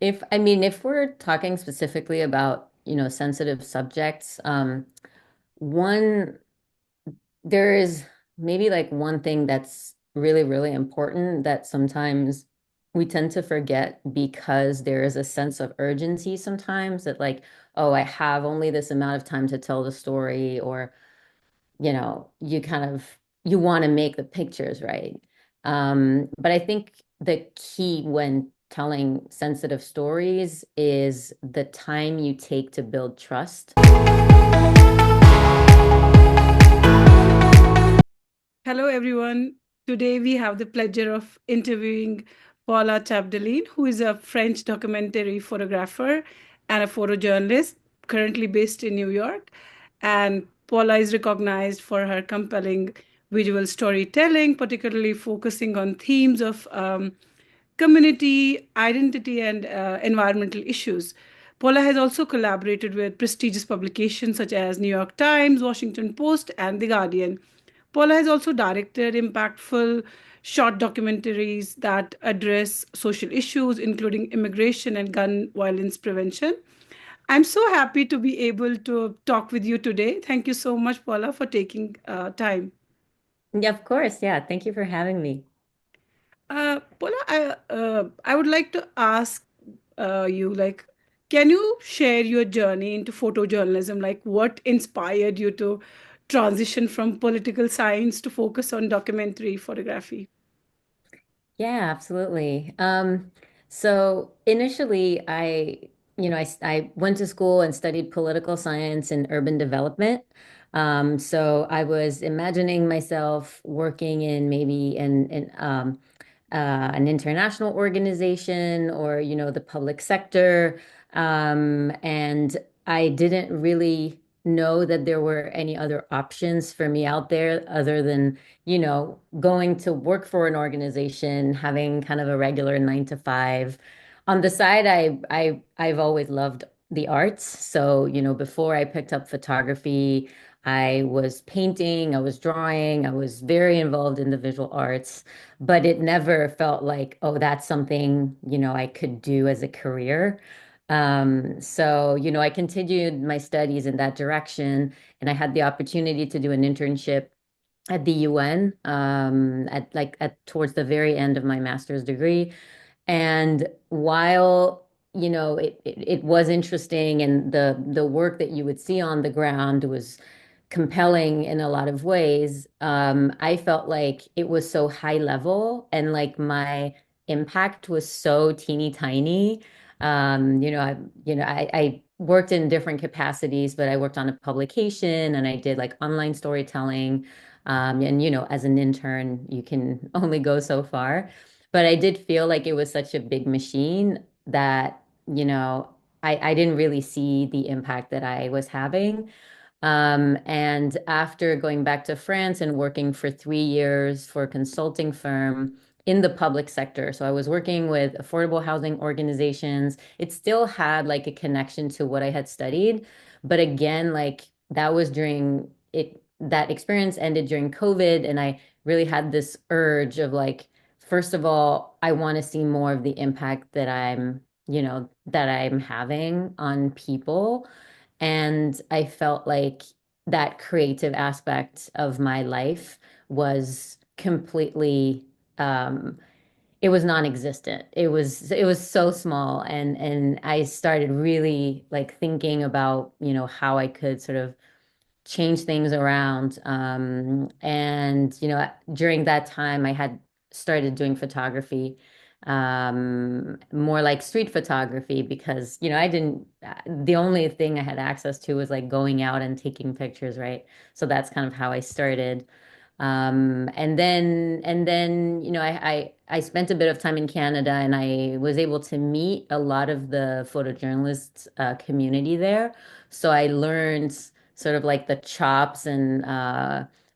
If we're talking specifically about, sensitive subjects, one, there is maybe like one thing that's really, really important that sometimes we tend to forget because there is a sense of urgency sometimes that like, oh, I have only this amount of time to tell the story, or, you want to make the pictures right. But I think the key when telling sensitive stories is the time you take to build trust. Hello, everyone. Today we have the pleasure of interviewing Paola Chapdelaine, who is a French documentary photographer and a photojournalist currently based in New York. And Paola is recognized for her compelling visual storytelling, particularly focusing on themes of community, identity, and environmental issues. Paula has also collaborated with prestigious publications such as New York Times, Washington Post, and The Guardian. Paula has also directed impactful short documentaries that address social issues, including immigration and gun violence prevention. I'm so happy to be able to talk with you today. Thank you so much, Paula, for taking time. Yeah, of course. Yeah. Thank you for having me. Paula, I would like to ask you, like, can you share your journey into photojournalism? Like, what inspired you to transition from political science to focus on documentary photography? Yeah, absolutely. So initially I went to school and studied political science and urban development. So I was imagining myself working in maybe an international organization or, the public sector. And I didn't really know that there were any other options for me out there other than going to work for an organization, having kind of a regular 9 to 5. On the side, I've always loved the arts. So, before I picked up photography, I was painting, I was drawing, I was very involved in the visual arts, but it never felt like, oh, that's something, I could do as a career. So, I continued my studies in that direction, and I had the opportunity to do an internship at the UN at towards the very end of my master's degree. And while, it was interesting and the work that you would see on the ground was compelling in a lot of ways, I felt like it was so high level and like my impact was so teeny tiny. I worked in different capacities, but I worked on a publication and I did like online storytelling. And as an intern, you can only go so far. But I did feel like it was such a big machine that, I didn't really see the impact that I was having. And after going back to France and working for 3 years for a consulting firm in the public sector, so I was working with affordable housing organizations. It still had like a connection to what I had studied, but again, like that was during it. That experience ended during COVID, and I really had this urge of like, first of all, I want to see more of the impact that I'm having on people. And I felt like that creative aspect of my life was completely, um, it was non-existent. It was so small. And I started really like thinking about, how I could sort of change things around. And, during that time, I had started doing photography, more like street photography, because, the only thing I had access to was like going out and taking pictures, right? So that's kind of how I started. And then, I spent a bit of time in Canada and I was able to meet a lot of the photojournalist community there. So I learned sort of like the chops and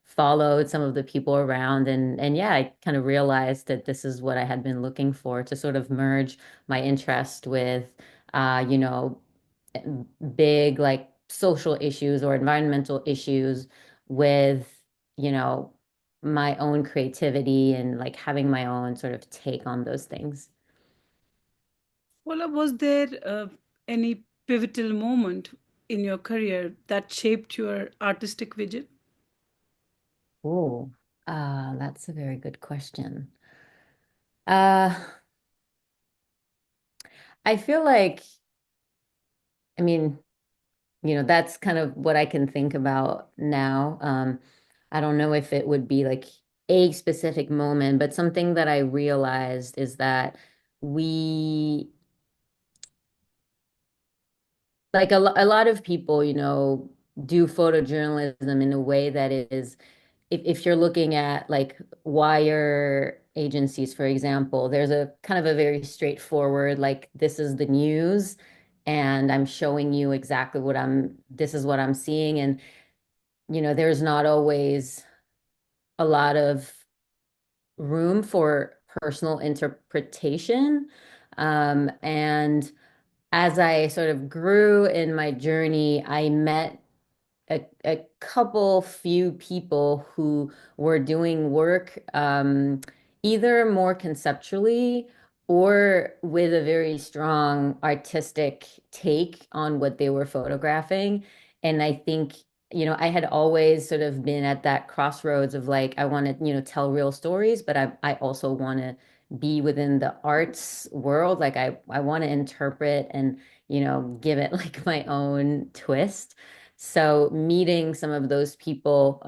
followed some of the people around, and yeah, I kind of realized that this is what I had been looking for, to sort of merge my interest with uh, you know big like social issues or environmental issues with, you know, my own creativity and like having my own sort of take on those things. Well, was there any pivotal moment in your career that shaped your artistic vision? Oh, that's a very good question. Uh, I feel like, I mean, that's kind of what I can think about now. I don't know if it would be like a specific moment, but something that I realized is that we, like a lot of people, do photojournalism in a way that is, if you're looking at like wire agencies, for example, there's a kind of a very straightforward, like, this is the news, and I'm showing you exactly this is what I'm seeing. And, there's not always a lot of room for personal interpretation. And as I sort of grew in my journey, I met a couple few people who were doing work either more conceptually or with a very strong artistic take on what they were photographing. And I think, I had always sort of been at that crossroads of like, I want to, tell real stories, but I also want to be within the arts world. Like I want to interpret and, give it like my own twist. So meeting some of those people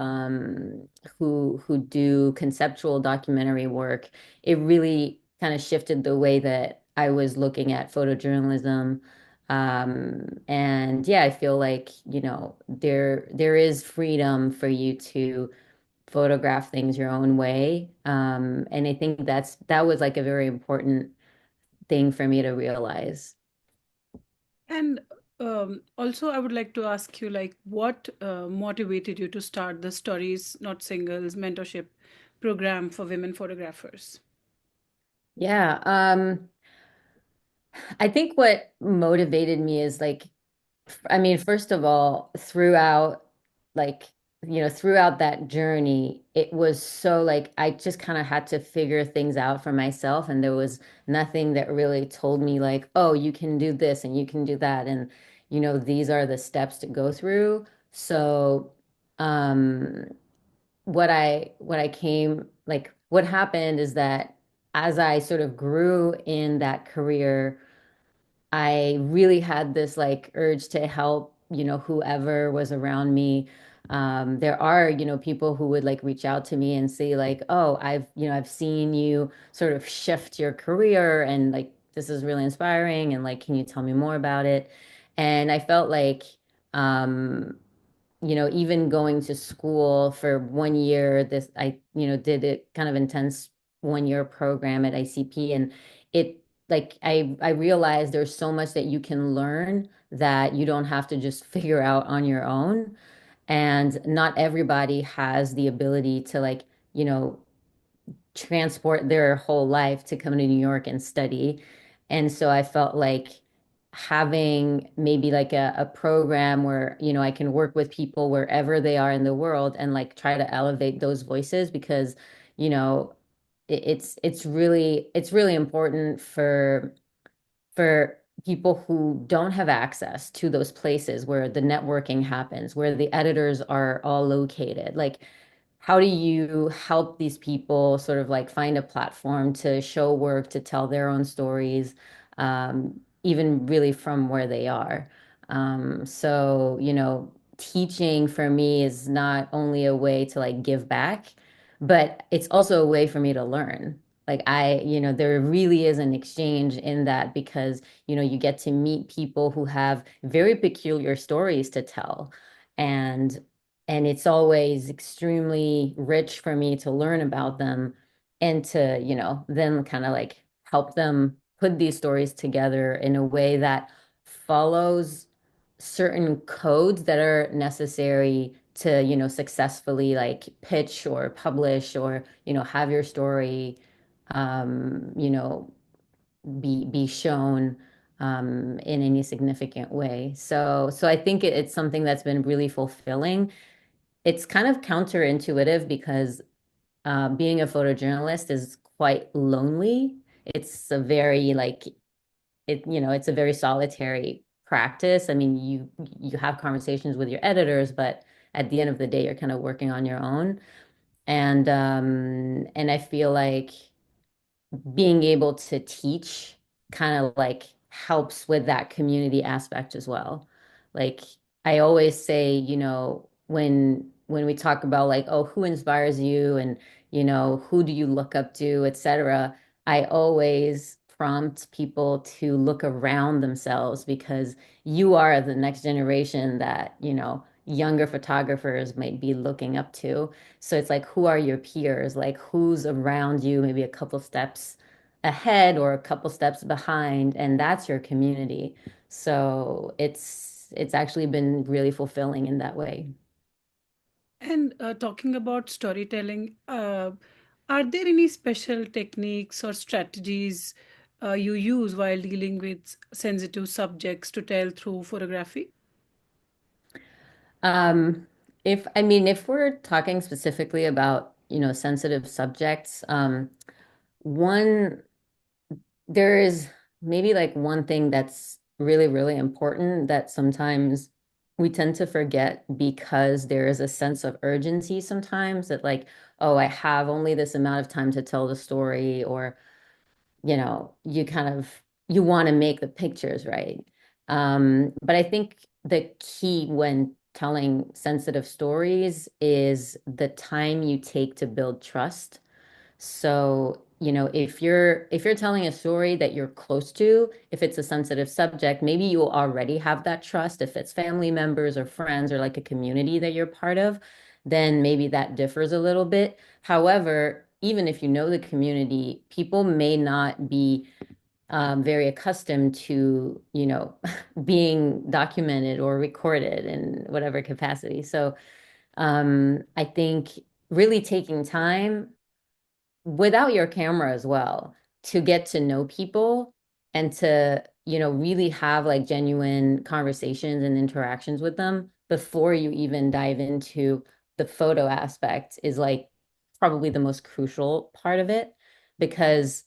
who do conceptual documentary work, it really kind of shifted the way that I was looking at photojournalism. And yeah, I feel like, there is freedom for you to photograph things your own way. And I think that was like a very important thing for me to realize. And also, I would like to ask you, like, what motivated you to start the Stories Not Singles mentorship program for women photographers? Yeah. I think what motivated me is like, I mean, first of all, like, throughout that journey, it was so like I just kind of had to figure things out for myself. And there was nothing that really told me like, oh, you can do this and you can do that. And, these are the steps to go through. So, um, what happened is that as I sort of grew in that career, I really had this like urge to help, whoever was around me. There are, people who would like reach out to me and say like, oh, I've seen you sort of shift your career, and like this is really inspiring, and like, can you tell me more about it? And I felt like, um, even going to school for 1 year, did a kind of intense 1 year program at ICP. And it, like, I realized there's so much that you can learn that you don't have to just figure out on your own. And not everybody has the ability to, like, transport their whole life to come to New York and study. And so I felt like having maybe like a program where, I can work with people wherever they are in the world and like try to elevate those voices, because, you know, it's really important for people who don't have access to those places where the networking happens, where the editors are all located. Like, how do you help these people sort of like find a platform to show work, to tell their own stories, even really from where they are? So, teaching for me is not only a way to like give back, but it's also a way for me to learn. Like there really is an exchange in that, because, you get to meet people who have very peculiar stories to tell. And and it's always extremely rich for me to learn about them, and to, then kind of like help them put these stories together in a way that follows certain codes that are necessary to, successfully like pitch or publish, or, have your story, um, you know, be shown in any significant way. So I think it's something that's been really fulfilling. It's kind of counterintuitive because being a photojournalist is quite lonely. It's a very like it's a very solitary practice. I mean, you have conversations with your editors, but at the end of the day, you're kind of working on your own. And I feel like being able to teach kind of like helps with that community aspect as well. Like I always say, when we talk about like, oh, who inspires you and who do you look up to, etc., I always prompt people to look around themselves because you are the next generation that, younger photographers might be looking up to. So it's like, who are your peers? Like, who's around you, maybe a couple steps ahead or a couple steps behind, and that's your community. So it's actually been really fulfilling in that way. And talking about storytelling, are there any special techniques or strategies you use while dealing with sensitive subjects to tell through photography? Um, if I mean, if we're talking specifically about, sensitive subjects, one there is maybe like one thing that's really, really important that sometimes we tend to forget because there is a sense of urgency sometimes that like, oh, I have only this amount of time to tell the story, or, you want to make the pictures right. But I think the key when telling sensitive stories is the time you take to build trust. So, if you're telling a story that you're close to, if it's a sensitive subject, maybe you will already have that trust. If it's family members or friends or like a community that you're part of, then maybe that differs a little bit. However, even if you know the community, people may not be very accustomed to, being documented or recorded in whatever capacity. So, I think really taking time without your camera as well to get to know people and to, really have like genuine conversations and interactions with them before you even dive into the photo aspect is like probably the most crucial part of it because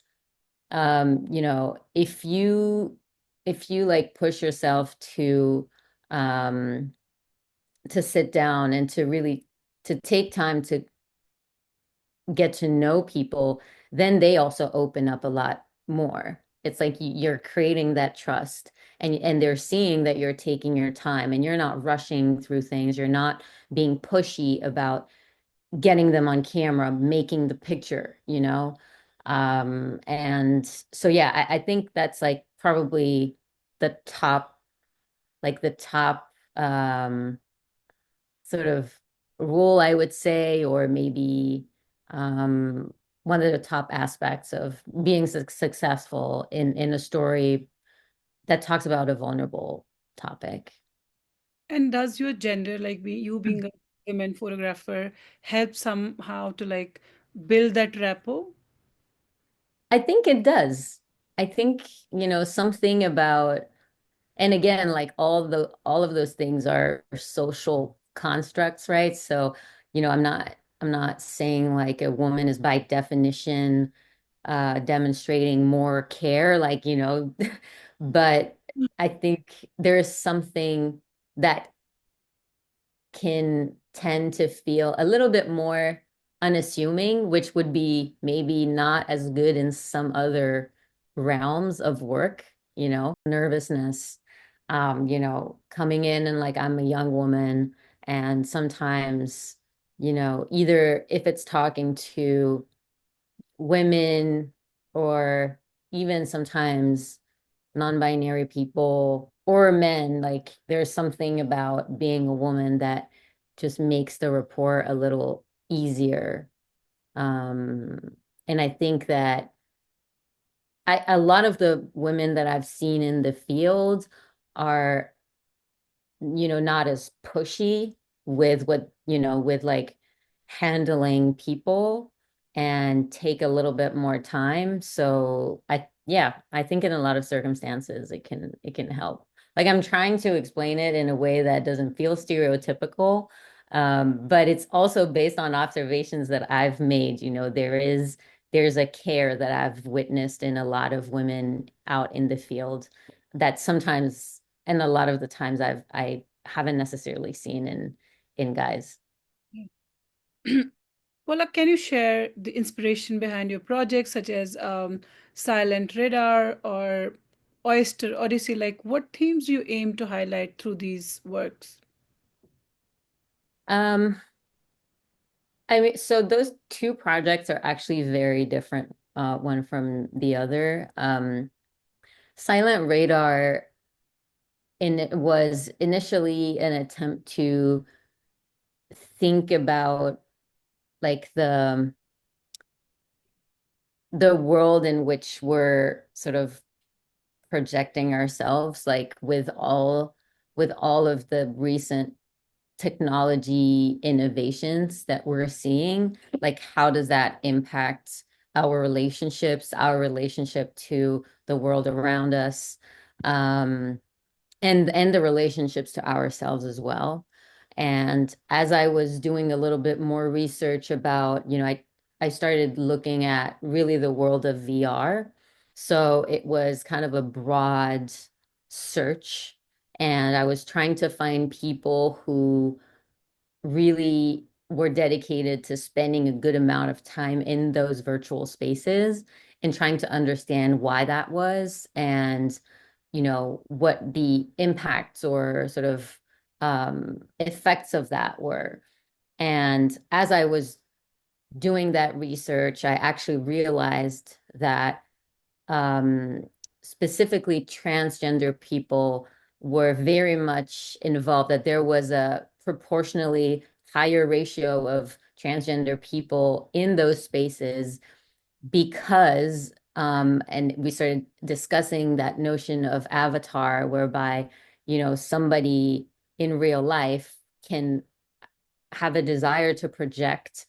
if you like push yourself um to sit down and to really to take time to get to know people, then they also open up a lot more. It's like you're creating that trust and they're seeing that you're taking your time and you're not rushing through things. You're not being pushy about getting them on camera, making the picture. And so yeah, I think that's like probably the top, like the top sort of rule, I would say, or maybe um, one of the top aspects of being successful in a story that talks about a vulnerable topic. And does your gender, like you being a women photographer, help somehow to like build that rapport? I think it does. I think, something about, and again, like all of those things are social constructs, right? So, I'm not saying like a woman is by definition demonstrating more care, like, but I think there's something that can tend to feel a little bit more unassuming, which would be maybe not as good in some other realms of work, nervousness, coming in and like I'm a young woman, and sometimes, either if it's talking to women or even sometimes non-binary people or men, like there's something about being a woman that just makes the rapport a little easier. And I think that a lot of the women that I've seen in the field are not as pushy with with like handling people and take a little bit more time. So yeah, I think in a lot of circumstances it can help. Like I'm trying to explain it in a way that doesn't feel stereotypical. But it's also based on observations that I've made. There is there's a care that I've witnessed in a lot of women out in the field that sometimes, and a lot of the times I haven't necessarily seen in guys. Well, can you share the inspiration behind your projects, such as Silent Radar or Oyster Odyssey? Like, what themes you aim to highlight through these works? Um, I mean, so those two projects are actually very different, one from the other. Silent Radar it was initially an attempt to think about like the world in which we're sort of projecting ourselves, like with all of the recent technology innovations that we're seeing, like how does that impact our relationships, our relationship to the world around us, um, and the relationships to ourselves as well. And as I was doing a little bit more research about, I started looking at really the world of VR. So it was kind of a broad search, and I was trying to find people who really were dedicated to spending a good amount of time in those virtual spaces and trying to understand why that was, and what the impacts or sort of effects of that were. And as I was doing that research, I actually realized that um, specifically transgender people were very much involved, that there was a proportionally higher ratio of transgender people in those spaces because, and we started discussing that notion of avatar, whereby, somebody in real life can have a desire to project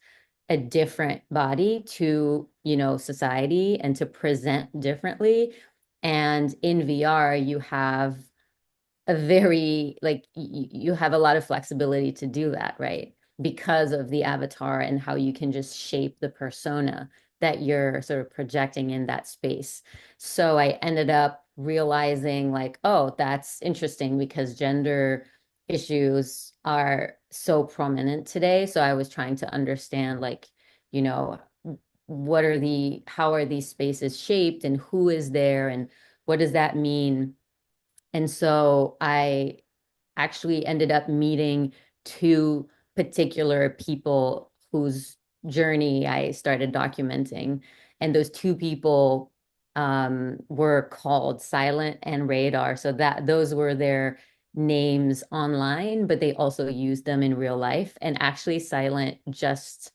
a different body to, society and to present differently. And in VR, you have a very like you have a lot of flexibility to do that, right? Because of the avatar and how you can just shape the persona that you're sort of projecting in that space. So I ended up realizing like, oh, that's interesting because gender issues are so prominent today. So I was trying to understand like, you know, how are these spaces shaped and who is there and what does that mean? And so I actually ended up meeting two particular people whose journey I started documenting. And those two people were called Silent and Radar. So that those were their names online, but they also used them in real life. And actually, Silent just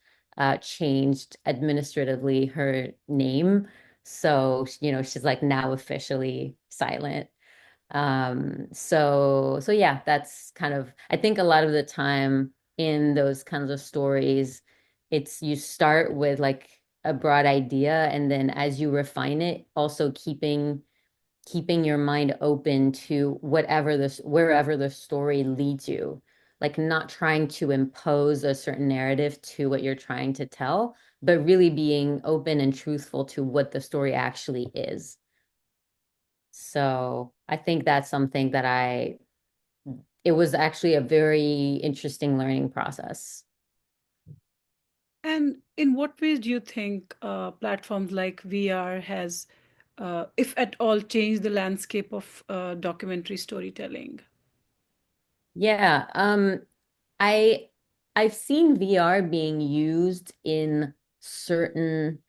changed administratively her name. So, she's like now officially Silent. So yeah, that's kind of, I think a lot of the time in those kinds of stories, it's you start with like a broad idea, and then as you refine it, also keeping your mind open to wherever the story leads you, like not trying to impose a certain narrative to what you're trying to tell, but really being open and truthful to what the story actually is. So I think that's something it was actually a very interesting learning process. And in what ways do you think platforms like VR has, if at all, changed the landscape of documentary storytelling? Yeah, I I've seen VR being used in certain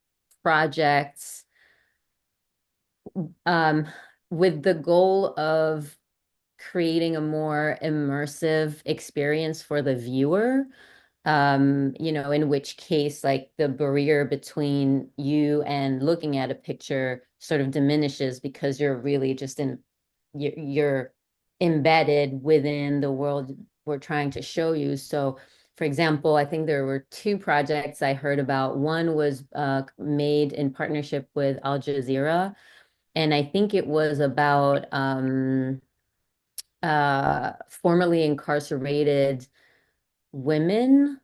projects um, with the goal of creating a more immersive experience for the viewer. In which case, like the barrier between you and looking at a picture sort of diminishes because you're really just you're embedded within the world we're trying to show you. So, for example, I think there were two projects I heard about. One was made in partnership with Al Jazeera, and I think it was about formerly incarcerated women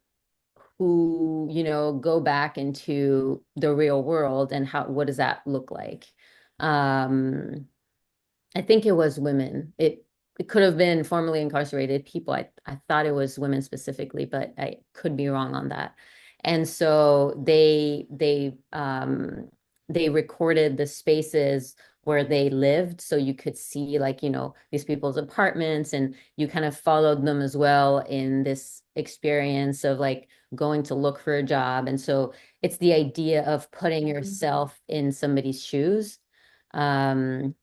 who, go back into the real world and what does that look like? Um, I think it was women. It could have been formerly incarcerated people. I thought it was women specifically, but I could be wrong on that. And so they recorded the spaces where they lived so you could see like, these people's apartments, and you kind of followed them as well in this experience of like going to look for a job. And so it's the idea of putting yourself in somebody's shoes. Um,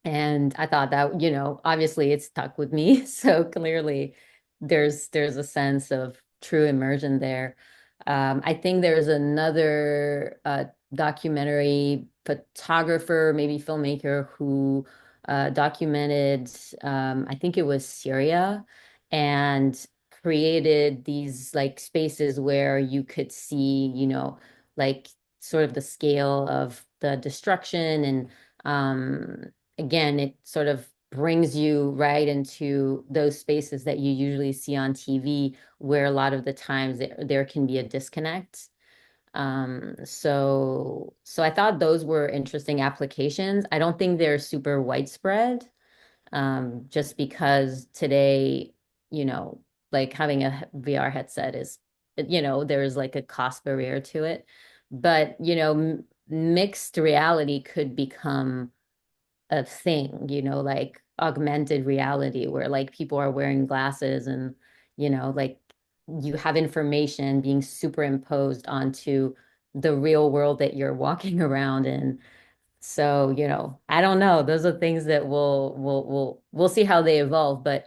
and I thought that, obviously it stuck with me. So clearly there's a sense of true immersion there. I think there's another documentary photographer, maybe filmmaker, who documented, I think it was Syria, and created these like spaces where you could see, like sort of the scale of the destruction. And again, it sort of brings you right into those spaces that you usually see on TV, where a lot of the times there can be a disconnect. So I thought those were interesting applications. I don't think they're super widespread, just because today, you know, like having a VR headset is, there's like a cost barrier to it. But, mixed reality could become a thing, like augmented reality, where like people are wearing glasses and, like you have information being superimposed onto the real world that you're walking around in. So, I don't know. Those are things that we'll see how they evolve, but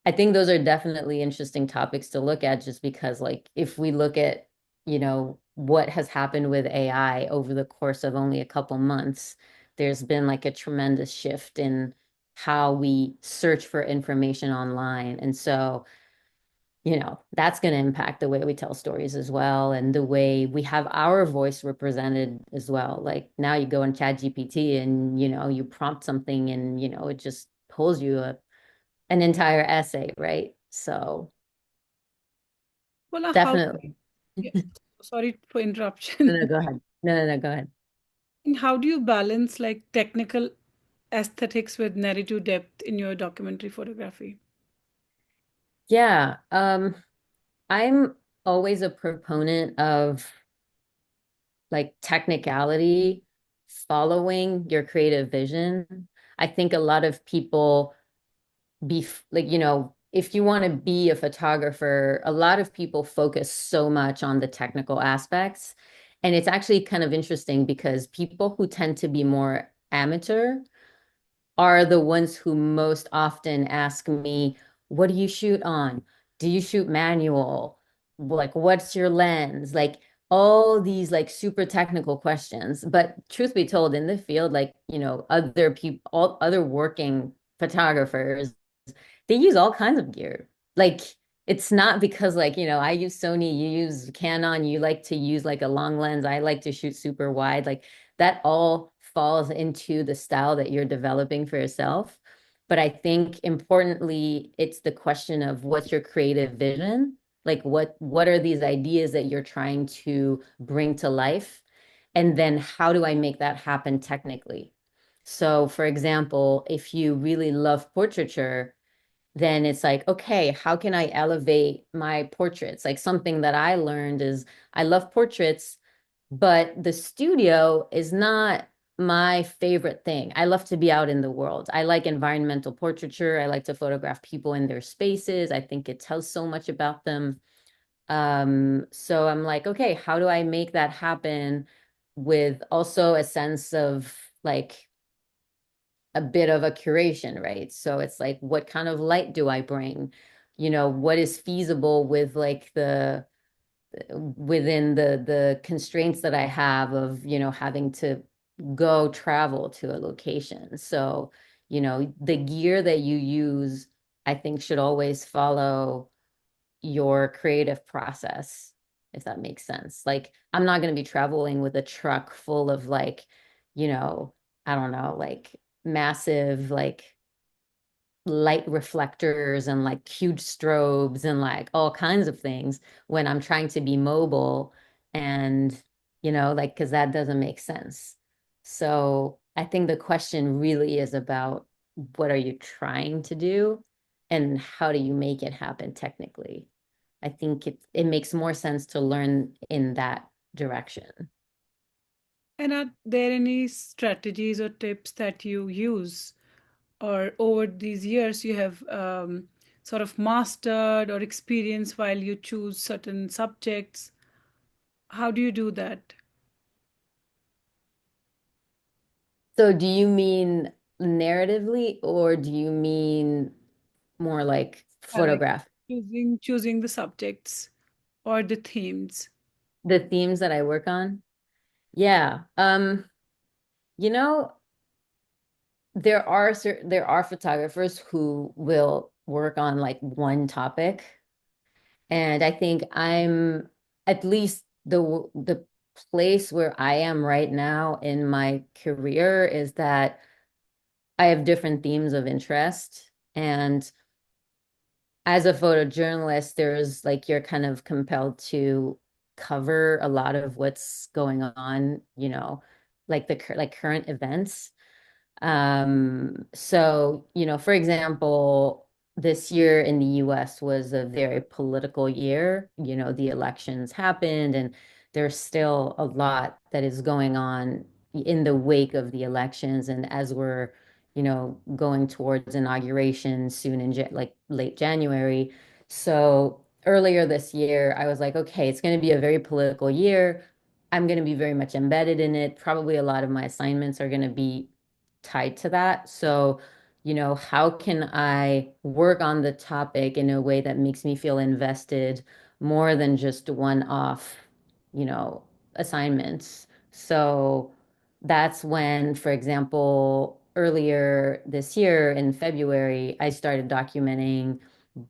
I think those are definitely interesting topics to look at, just because like if we look at, what has happened with AI over the course of only a couple months, there's been like a tremendous shift in how we search for information online. And so, that's going to impact the way we tell stories as well, and the way we have our voice represented as well. Like now you go in Chat GPT and, you prompt something and, it just pulls you an entire essay, right? So Well, how, definitely. yeah, sorry for No, interruption. no, go ahead. No, go ahead. How do you balance like technical aesthetics with narrative depth in your documentary photography? Yeah. I'm always a proponent of like technicality following your creative vision. I think a lot of people like, if you want to be a photographer, a lot of people focus so much on the technical aspects. And it's actually kind of interesting because people who tend to be more amateur are the ones who most often ask me, what do you shoot on? Do you shoot manual? Like, what's your lens? Like, all these like super technical questions. But truth be told, in the field, like, other people, all other working photographers, they use all kinds of gear. Like, it's not because like, I use Sony, you use Canon, you like to use like a long lens, I like to shoot super wide. Like that all falls into the style that you're developing for yourself. But I think importantly, it's the question of what's your creative vision? Like what are these ideas that you're trying to bring to life? And then how do I make that happen technically? So, for example, if you really love portraiture, then it's like, okay, how can I elevate my portraits? Like something that I learned is I love portraits, but the studio is not my favorite thing. I love to be out in the world. I like environmental portraiture. I like to photograph people in their spaces. I think it tells so much about them. So I'm like, okay, how do I make that happen with also a sense of like a bit of a curation, right? So it's like, what kind of light do I bring? What is feasible with like the within the constraints that I have of, having to go travel to a location. So, the gear that you use, I think should always follow your creative process, if that makes sense. Like, I'm not going to be traveling with a truck full of like, you know, I don't know, like massive, like light reflectors and like huge strobes and like all kinds of things when I'm trying to be mobile and, like, because that doesn't make sense. So I think the question really is about what are you trying to do and how do you make it happen technically? I think it makes more sense to learn in that direction. And are there any strategies or tips that you use or over these years you have sort of mastered or experienced while you choose certain subjects? How do you do that? So do you mean narratively or do you mean more like Like photograph? choosing the subjects or the themes. The themes that I work on? Yeah. You know, there are photographers who will work on like one topic. And I think I'm at least the place where I am right now in my career is that I have different themes of interest. And as a photojournalist, there's like you're kind of compelled to cover a lot of what's going on, like like current events. So, for example, this year in the US was a very political year. The elections happened, and there's still a lot that is going on in the wake of the elections. And as we're, going towards inauguration soon in like late January. So earlier this year, I was like, okay, it's going to be a very political year. I'm going to be very much embedded in it. Probably a lot of my assignments are going to be tied to that. So, how can I work on the topic in a way that makes me feel invested more than just one-off, you know, assignments? So that's when, for example, earlier this year in February, I started documenting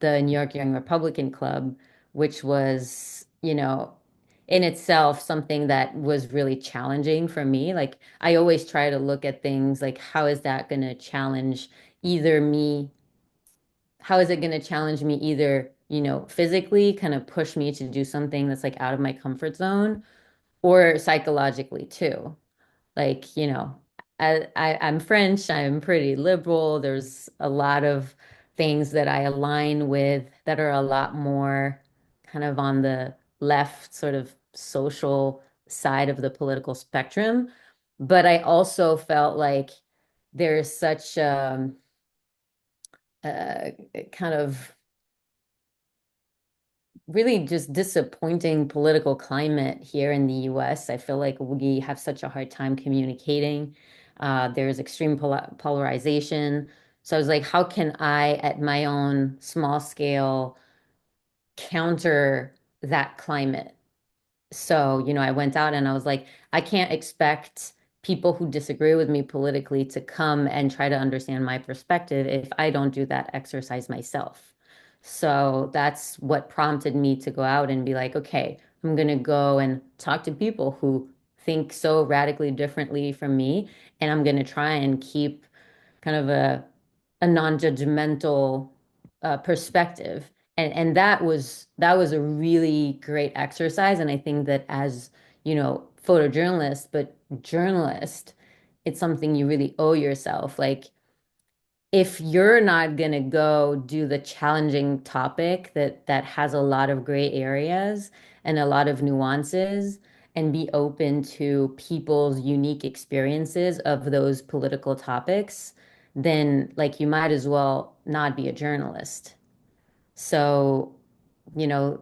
the New York Young Republican Club, which was, in itself something that was really challenging for me. Like I always try to look at things like how is that going to challenge either me, how is it going to challenge me either, physically kind of push me to do something that's like out of my comfort zone or psychologically too. Like, I'm French, I'm pretty liberal. There's a lot of things that I align with that are a lot more kind of on the left, sort of social side of the political spectrum. But I also felt like there's such a kind of really just disappointing political climate here in the US. I feel like we have such a hard time communicating. There's extreme polarization. So I was like, how can I, at my own small scale, counter that climate? So, I went out and I was like, I can't expect people who disagree with me politically to come and try to understand my perspective if I don't do that exercise myself. So that's what prompted me to go out and be like, okay, I'm going to go and talk to people who think so radically differently from me, and I'm going to try and keep kind of a non-judgmental perspective. And that was a really great exercise. And I think that as, photojournalist, but journalist, it's something you really owe yourself. Like if you're not going to go do the challenging topic that has a lot of gray areas and a lot of nuances and be open to people's unique experiences of those political topics, then like you might as well not be a journalist. So,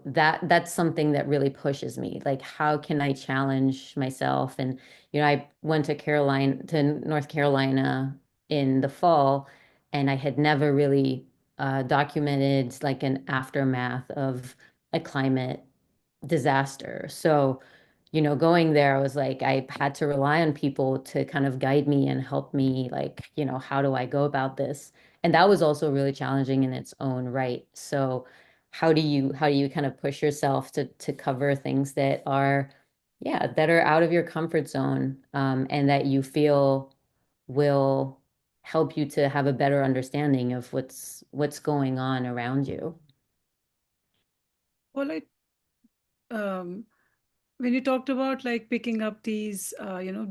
that's something that really pushes me. Like, how can I challenge myself? And, I went to North Carolina in the fall, and I had never really documented like an aftermath of a climate disaster. So, going there, I was like, I had to rely on people to kind of guide me and help me, like, how do I go about this? And that was also really challenging in its own right. So, how do you kind of push yourself to cover things that are, yeah, that are out of your comfort zone, and that you feel will help you to have a better understanding of what's going on around you. Well, um, when you talked about like picking up these,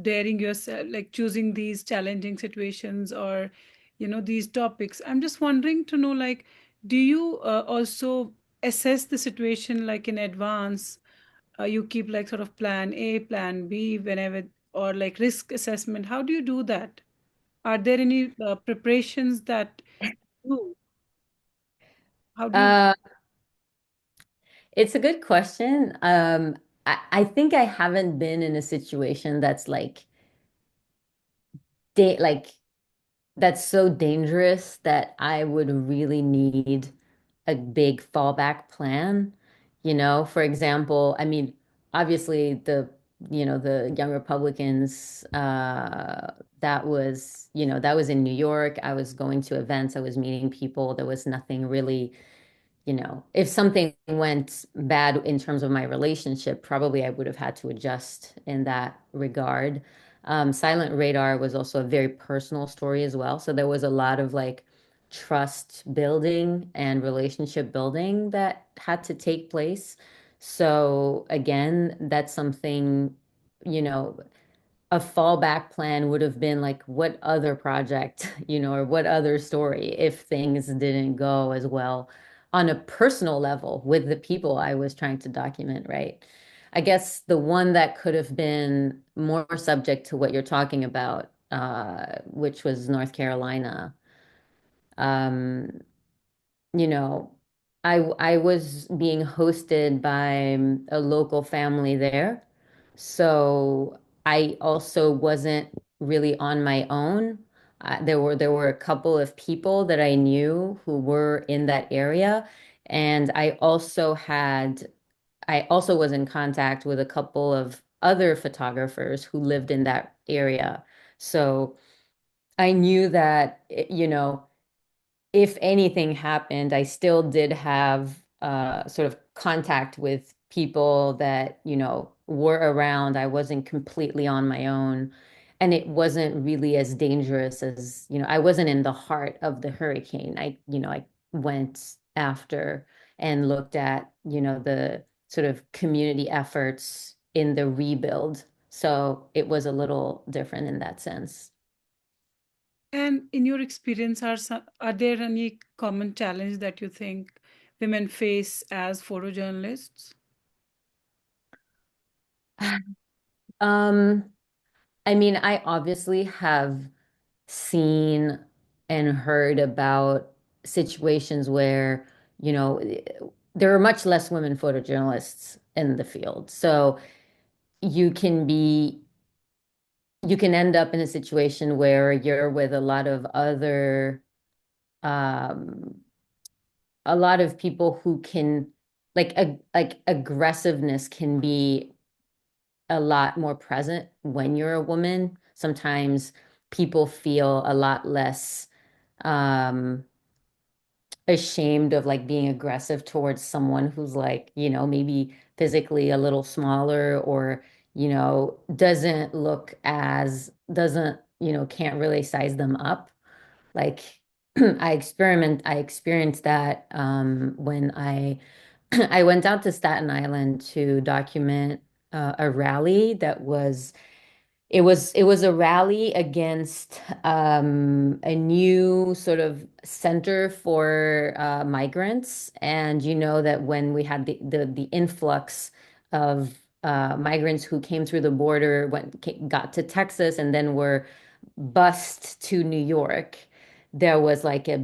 daring yourself, like choosing these challenging situations or, these topics, I'm just wondering to know, like, do you also assess the situation like in advance? You keep like sort of plan A, plan B, whenever, or like risk assessment. How do you do that? Are there any preparations that you, how do you? Uh, it's a good question. I think I haven't been in a situation that's like like that's so dangerous that I would really need a big fallback plan. For example, I mean, obviously the Young Republicans, that was in New York. I was going to events, I was meeting people. There was nothing really, if something went bad in terms of my relationship, probably I would have had to adjust in that regard. Silent Radar was also a very personal story as well. So there was a lot of like trust building and relationship building that had to take place. So again, that's something, you know, a fallback plan would have been like what other project, or what other story if things didn't go as well on a personal level with the people I was trying to document, right? I guess the one that could have been more subject to what you're talking about, which was North Carolina. Um, you know, I was being hosted by a local family there. So I also wasn't really on my own. There were a couple of people that I knew who were in that area, and I also was in contact with a couple of other photographers who lived in that area. So I knew that, if anything happened, I still did have sort of contact with people that, were around. I wasn't completely on my own. And it wasn't really as dangerous as, I wasn't in the heart of the hurricane. I went after and looked at, the sort of community efforts in the rebuild. So it was a little different in that sense. And in your experience, are there any common challenge that you think women face as photojournalists? Um, I mean, I obviously have seen and heard about situations where, you know, there are much less women photojournalists in the field. So you can be, you can end up in a situation where you're with um, a lot of people who can, like aggressiveness can be a lot more present when you're a woman. Sometimes people feel a lot less um, ashamed of like being aggressive towards someone who's like, maybe physically a little smaller or, doesn't, can't really size them up. Like I experienced that when I went out to Staten Island to document a rally that was it was a rally against a new sort of center for migrants, and you know that when we had the influx of migrants who came through the border, got to Texas, and then were bused to New York, there was like a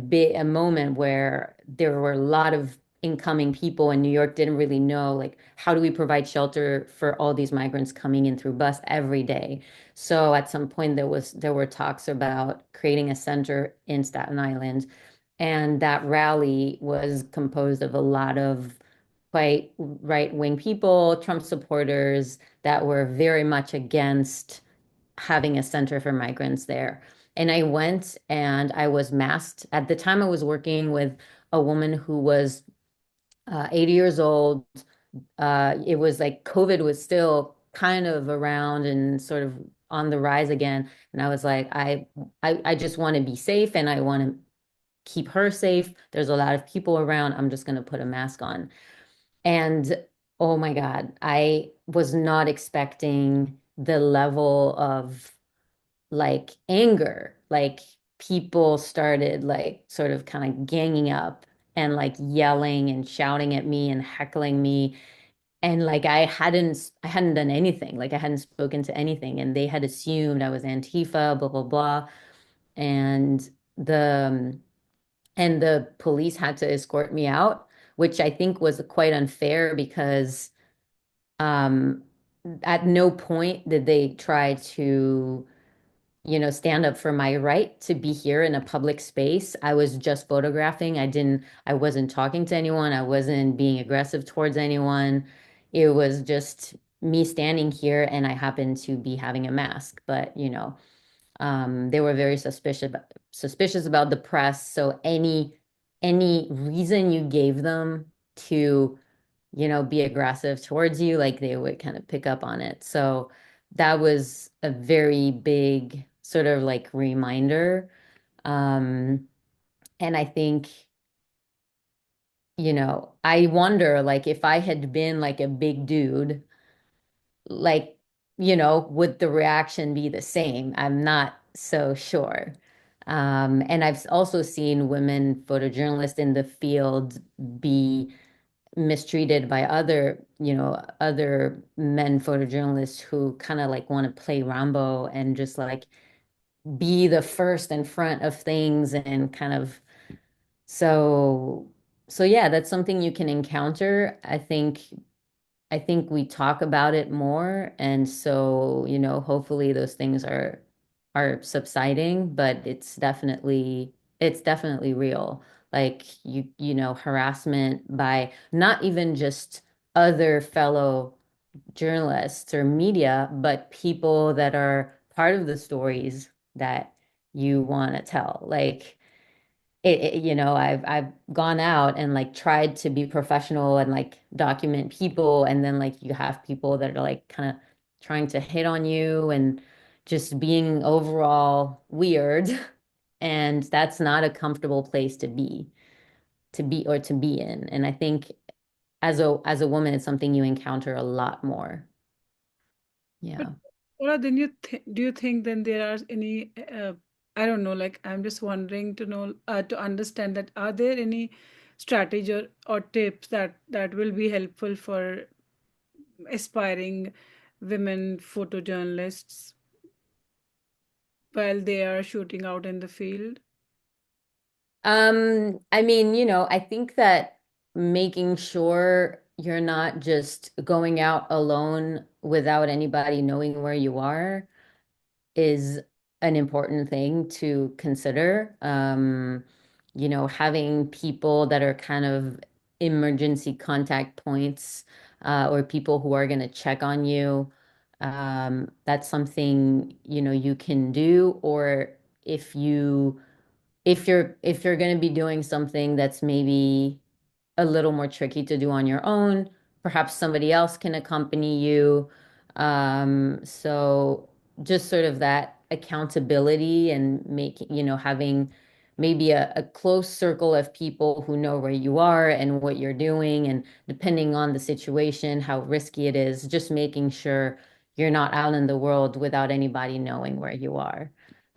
moment where there were a lot of incoming people, and New York didn't really know like how do we provide shelter for all these migrants coming in through bus every day. So at some point there were talks about creating a center in Staten Island, and that rally was composed of a lot of quite right-wing people, Trump supporters that were very much against having a center for migrants there. And I went and I was masked. At the time, I was working with a woman who was 80 years old. It was like COVID was still kind of around and sort of on the rise again. And I was like, I just want to be safe and I want to keep her safe. There's a lot of people around. I'm just going to put a mask on. And oh my God, I was not expecting the level of like anger. Like people started like sort of kind of ganging up and like yelling and shouting at me and heckling me. And like I hadn't done anything. Like I hadn't spoken to anything. And they had assumed I was Antifa, blah, blah, blah. And the and the police had to escort me out, which I think was quite unfair because um, at no point did they try to, stand up for my right to be here in a public space. I was just photographing. I wasn't talking to anyone. I wasn't being aggressive towards anyone. It was just me standing here and I happened to be having a mask, but they were very suspicious about the press. So any reason you gave them to, be aggressive towards you, like they would kind of pick up on it. So that was a very big sort of like reminder. Um, and I think, I wonder like if I had been like a big dude, like, would the reaction be the same? I'm not so sure. And I've also seen women photojournalists in the field be mistreated by other men photojournalists who kind of like want to play Rambo and just like be the first in front of things and kind of so so yeah, that's something you can encounter. I think we talk about it more, and so, hopefully those things are subsiding, but it's definitely real. Like harassment by not even just other fellow journalists or media, but people that are part of the stories that you want to tell. Like I've gone out and like tried to be professional and like document people, and then like you have people that are like kind of trying to hit on you and just being overall weird. And that's not a comfortable place to be in. And I think as a woman, it's something you encounter a lot more. But Yeah. Ola, then do you think then there are any I don't know, like I'm just wondering to know to understand that are there any strategy or tips that will be helpful for aspiring women photojournalists while they are shooting out in the field? I mean, I think that making sure you're not just going out alone without anybody knowing where you are is an important thing to consider. Having people that are kind of emergency contact points, or people who are going to check on you. That's something, you can do, or if you if you're going to be doing something that's maybe a little more tricky to do on your own, perhaps somebody else can accompany you. So just sort of that accountability and making, having maybe a close circle of people who know where you are and what you're doing, and depending on the situation, how risky it is, just making sure you're not out in the world without anybody knowing where you are.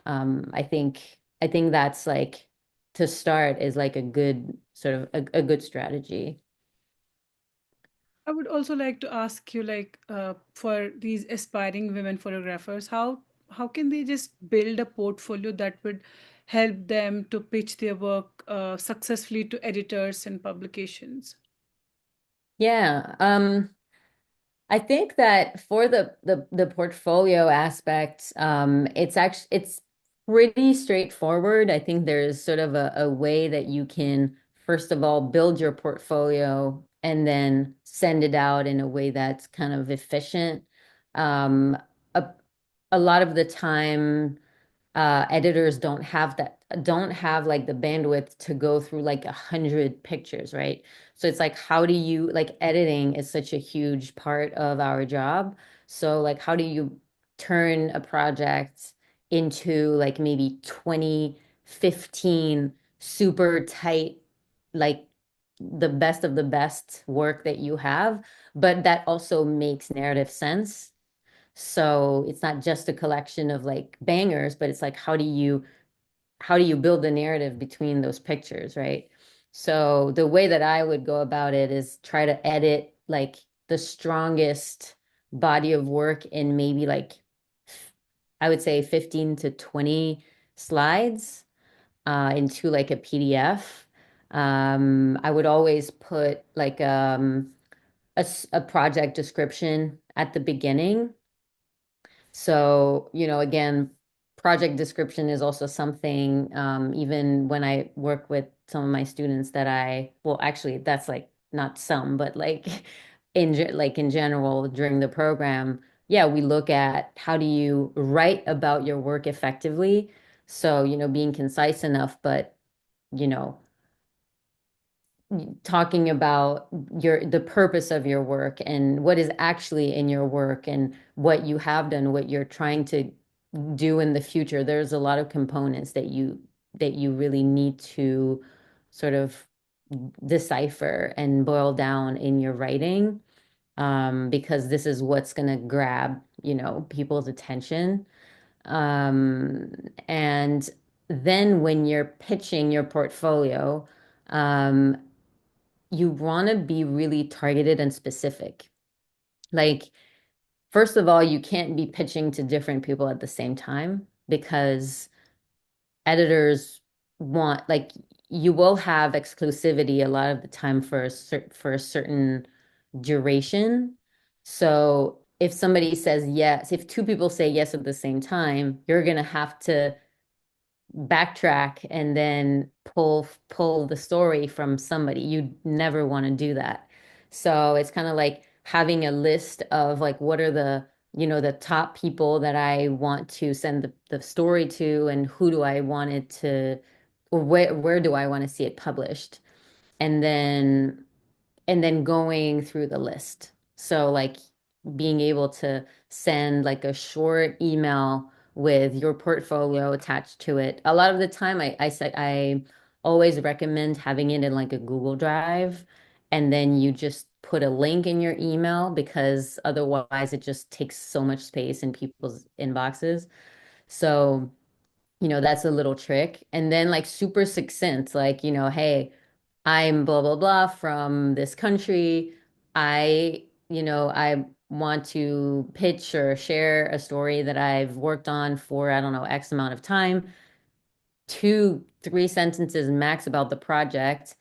I think that's like to start is like a good sort of a good strategy. I would also like to ask you, like, for these aspiring women photographers, how can they just build a portfolio that would help them to pitch their work successfully to editors and publications? Yeah. I think that for the portfolio aspect, it's pretty straightforward. I think there's sort of a way that you can, first of all, build your portfolio and then send it out in a way that's kind of efficient. Um, a, a lot of the time, editors don't have like the bandwidth to go through like 100 pictures, right? So it's like, how do you like editing is such a huge part of our job. So like, how do you turn a project into like maybe 2015 super tight, like the best of the best work that you have, but that also makes narrative sense. So it's not just a collection of like bangers, but it's like how do you build the narrative between those pictures, right? So the way that I would go about it is try to edit like the strongest body of work in maybe like I would say 15 to 20 slides into like a PDF. I would always put like a project description at the beginning, so, again, project description is also something, even when I work with some of my students well, actually, that's like not some, but like like in general during the program, yeah, we look at how do you write about your work effectively. So, being concise enough, but, you know, talking about the purpose of your work and what is actually in your work and what you have done, what you're trying to do in the future. There's a lot of components that you really need to sort of decipher and boil down in your writing, because this is what's going to grab, people's attention. Um, and then when you're pitching your portfolio, um, you want to be really targeted and specific. Like, first of all, you can't be pitching to different people at the same time because editors want, like, you will have exclusivity a lot of the time for for a certain duration. So if somebody says yes, if two people say yes at the same time, you're gonna have to backtrack and then pull the story from somebody. You never want to do that. So it's kind of like having a list of like what are the top people that I want to send the story to, and who do I want it to, or where do I want to see it published? And then going through the list. So like being able to send like a short email with your portfolio attached to it. A lot of the time I always recommend having it in like a Google Drive, and then you just put a link in your email because otherwise it just takes so much space in people's inboxes. So, that's a little trick. And then like super succinct, like, hey, I'm blah blah blah from this country. I want to pitch or share a story that I've worked on for, I don't know, X amount of time. 2, 3 sentences max about the project.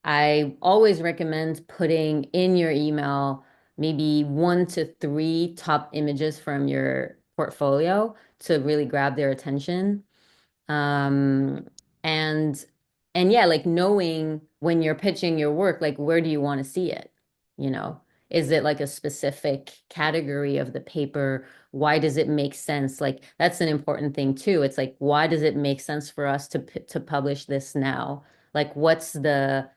I always recommend putting in your email maybe 1 to 3 top images from your portfolio to really grab their attention. Um, and and yeah, like knowing when you're pitching your work, like where do you want to see it? You know, is it like a specific category of the paper? Why does it make sense? Like that's an important thing too. It's like, why does it make sense for us to publish this now? Like, what's the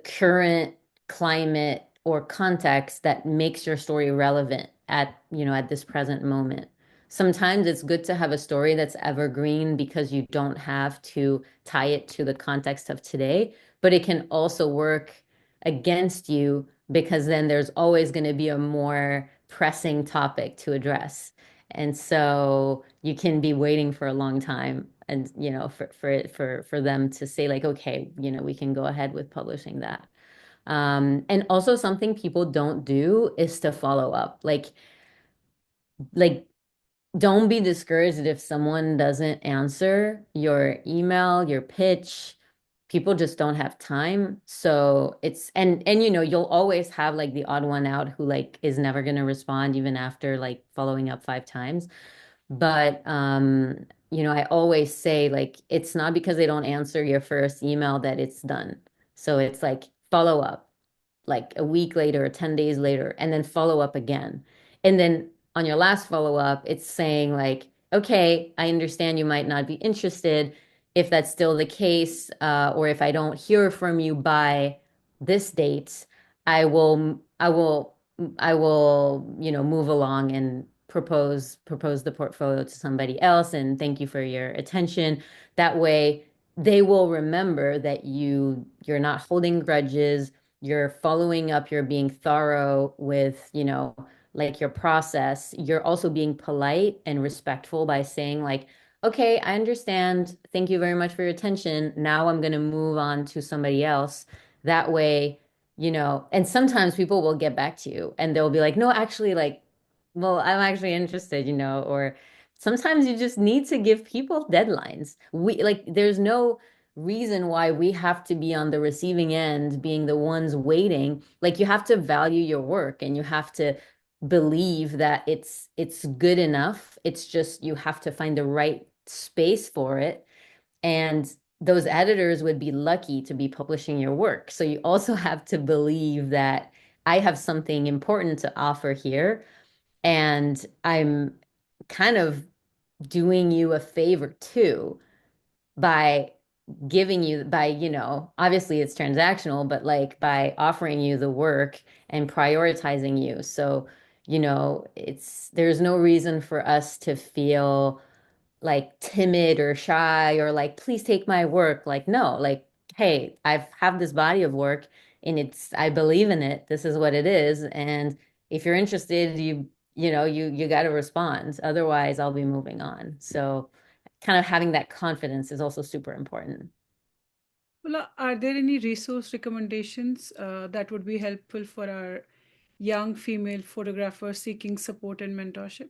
current climate or context that makes your story relevant at this present moment. Sometimes it's good to have a story that's evergreen because you don't have to tie it to the context of today, but it can also work against you because then there's always going to be a more pressing topic to address. And so you can be waiting for a long time, and for them to say like, okay, we can go ahead with publishing that. And also something people don't do is to follow up. Like don't be discouraged if someone doesn't answer your email, your pitch. People just don't have time. So it's and you'll always have like the odd one out who like is never going to respond even after like following up 5 times. But I always say like it's not because they don't answer your first email that it's done. So it's like follow up like a week later, 10 days later, and then follow up again. And then on your last follow up, it's saying like, okay, I understand you might not be interested. If that's still the case, or if I don't hear from you by this date, I will, move along and propose the portfolio to somebody else and thank you for your attention. That way they will remember that you're not holding grudges, you're following up, you're being thorough with, like your process. You're also being polite and respectful by saying like, okay, I understand. Thank you very much for your attention. Now I'm going to move on to somebody else. That way, and sometimes people will get back to you and they'll be like, no, actually, like, well, I'm actually interested, or sometimes you just need to give people deadlines. There's no reason why we have to be on the receiving end, being the ones waiting. Like, you have to value your work and you have to believe that it's good enough. It's just you have to find the right space for it. And those editors would be lucky to be publishing your work. So you also have to believe that I have something important to offer here, and I'm kind of doing you a favor too by obviously it's transactional, but like by offering you the work and prioritizing you. So, there's no reason for us to feel like timid or shy or like, please take my work. Like, no, like, hey, I've have this body of work and I believe in it. This is what it is. And if you're interested, you got to respond. Otherwise, I'll be moving on. So kind of having that confidence is also super important. Well, are there any resource recommendations that would be helpful for our young female photographers seeking support and mentorship?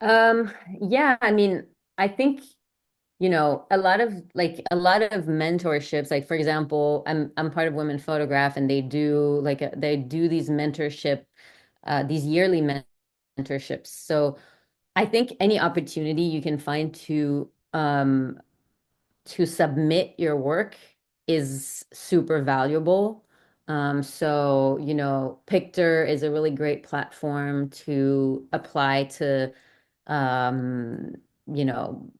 Um, yeah, I mean, I think a lot of mentorships, like for example, I'm part of Women Photograph, and they do these these yearly mentorships. So I think any opportunity you can find to submit your work is super valuable. So, Pictor is a really great platform to apply to um, you know,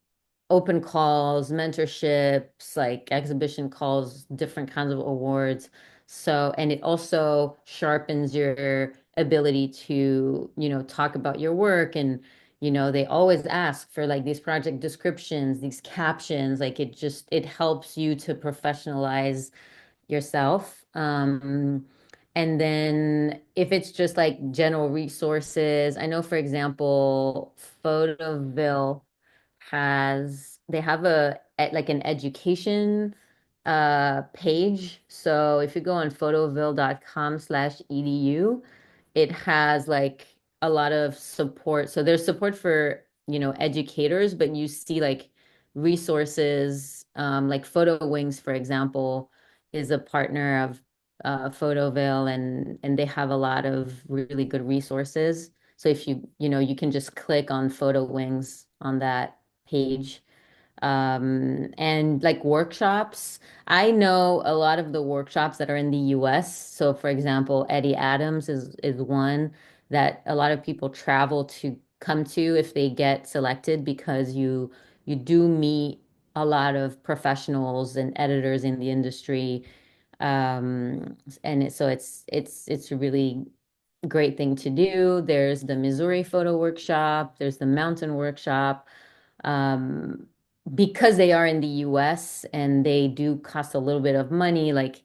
open calls, mentorships, like exhibition calls, different kinds of awards. So, and it also sharpens your ability to, talk about your work. And, they always ask for like these project descriptions, these captions, like it helps you to professionalize yourself. And then if it's just like general resources, I know, for example, Photoville they have like an education page. So if you go on photoville.com/edu, it has like a lot of support. So there's support for, educators, but you see like resources, like Photo Wings, for example, is a partner of Photoville, and they have a lot of really good resources. So if you can just click on Photo Wings on that page. And like workshops, I know a lot of the workshops that are in the US. So for example, Eddie Adams is one that a lot of people travel to come to if they get selected, because you do meet a lot of professionals and editors in the industry. So it's a really great thing to do. There's the Missouri photo workshop, there's the mountain workshop. Um, because they are in the US and they do cost a little bit of money, like,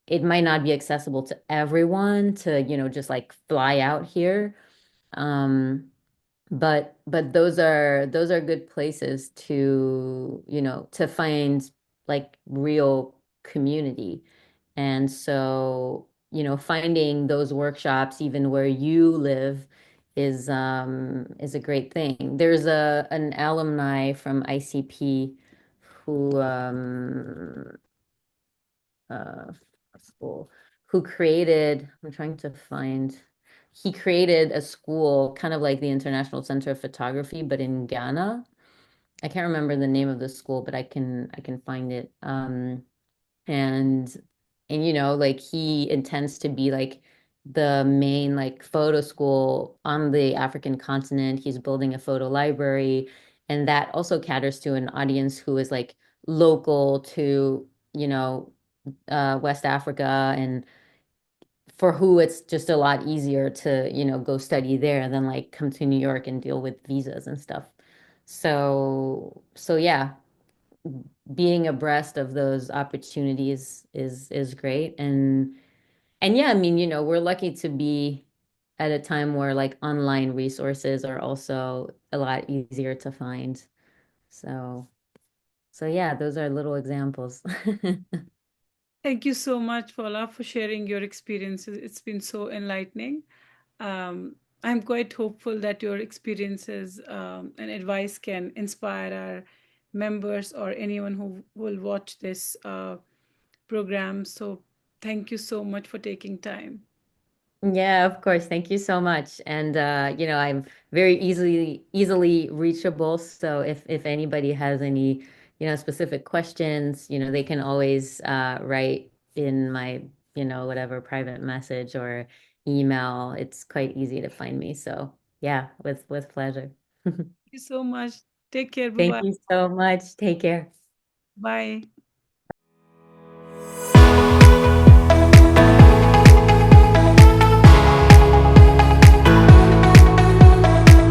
it might not be accessible to everyone to, just like fly out here. Um, but those are good places to, to find like real community. And so, finding those workshops even where you live is a great thing. There's an alumni from ICP who uh school who created, I'm trying to find, he created a school kind of like the International Center of Photography, but in Ghana. I can't remember the name of the school, but I can find it. And like he intends to be like the main like photo school on the African continent. He's building a photo library, and that also caters to an audience who is like local to, West Africa and for who it's just a lot easier to, go study there than like come to New York and deal with visas and stuff. So yeah, being abreast of those opportunities is great. And yeah, I mean, we're lucky to be at a time where like online resources are also a lot easier to find. So so yeah, those are little examples. Thank you so much, Paula, for sharing your experiences. It's been so enlightening. Um, I'm quite hopeful that your experiences and advice can inspire our members or anyone who will watch this program. So, thank you so much for taking time. Yeah, of course. Thank you so much. And I'm very easily reachable. So if anybody has any, specific questions, they can always write in my, whatever private message or email. It's quite easy to find me. So yeah, with pleasure. Thank you so much. Take care. Bye Thank bye. you so much. Take care. Bye.